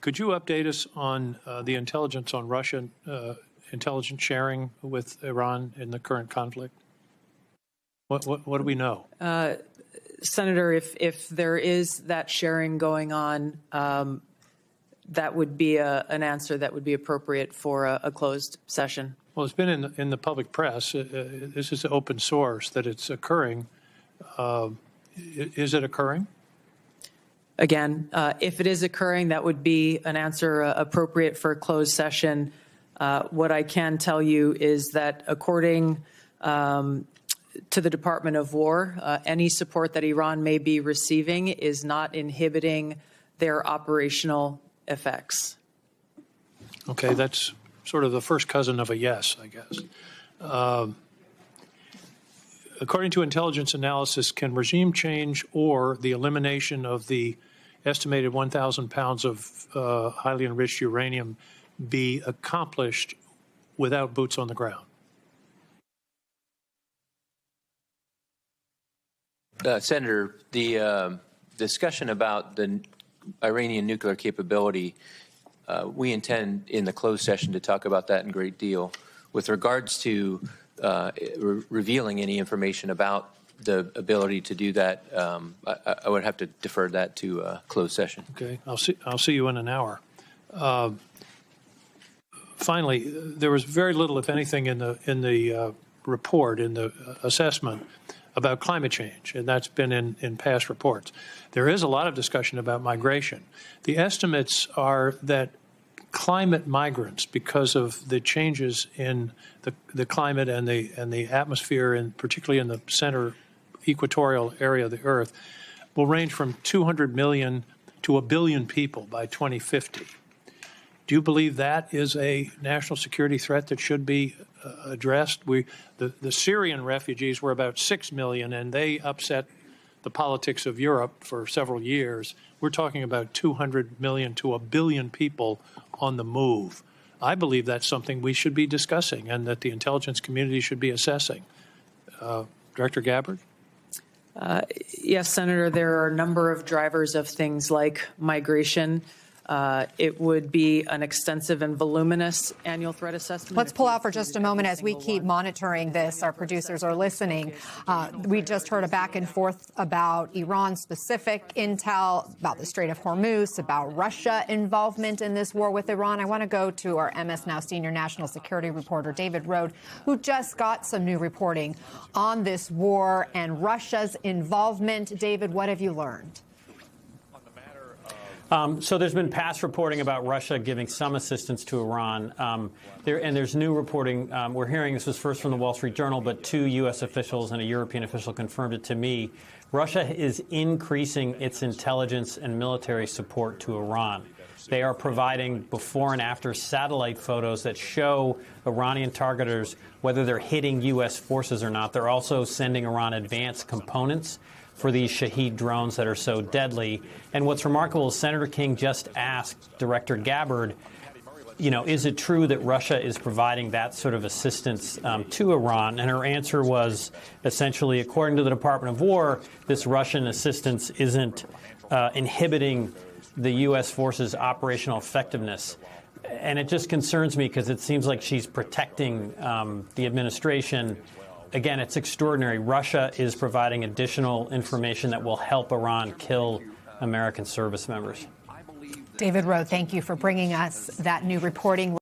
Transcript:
Could you update us on the intelligence on Russian intelligence sharing with Iran in the current conflict? What do we know? Senator, if there is that sharing going on, that would be an answer that would be appropriate for a closed session. Well, it's been in the public press. This is open source that it's occurring. Is it occurring? Again, if it is occurring, that would be an answer appropriate for a closed session. What I can tell you is that according to the Department of War, any support that Iran may be receiving is not inhibiting their operational effects. Okay, that's sort of the first cousin of a yes, I guess. According to intelligence analysis, can regime change or the elimination of the estimated 1,000 pounds of highly enriched uranium be accomplished without boots on the ground? Senator, the discussion about the Iranian nuclear capability, we intend in the closed session to talk about that in great deal. With regards to revealing any information about the ability to do that, I would have to defer that to a closed session. Okay, I'll see you in an hour. Finally, there was very little, if anything, in the report, in the assessment about climate change, and that's been in past reports. There is a lot of discussion about migration. The estimates are that climate migrants, because of the changes in the climate and the atmosphere, and particularly in the center equatorial area of the Earth, will range from 200 million to 1 billion people by 2050. Do you believe that is a national security threat that should be addressed? The Syrian refugees were about 6 million, and they upset the politics of Europe for several years. We're talking about 200 million to 1 billion people on the move. I believe that's something we should be discussing and that the intelligence community should be assessing. Director Gabbard? Yes, Senator, there are a number of drivers of things like migration. It would be an extensive and voluminous annual threat assessment. Let's pull out for just a moment as we keep monitoring this. Our producers are listening. We just heard a back and forth about Iran-specific intel, about the Strait of Hormuz, about Russia involvement in this war with Iran. I want to go to our MS Now senior national security reporter, David Rohde, who just got some new reporting on this war and Russia's involvement. David, what have you learned? So there's been past reporting about Russia giving some assistance to Iran. There's new reporting. We're hearing this was first from the Wall Street Journal, but 2 U.S. officials and a European official confirmed it to me. Russia is increasing its intelligence and military support to Iran. They are providing before and after satellite photos that show Iranian targeters whether they're hitting U.S. forces or not. They're also sending Iran advanced components for these Shahed drones that are so deadly. And what's remarkable is Senator King just asked Director Gabbard, is it true that Russia is providing that sort of assistance to Iran? And her answer was essentially, according to the Department of War, this Russian assistance isn't inhibiting the U.S. forces' operational effectiveness. And it just concerns me because it seems like she's protecting the administration. Again, it's extraordinary. Russia is providing additional information that will help Iran kill American service members. David Rohde, thank you for bringing us that new reporting.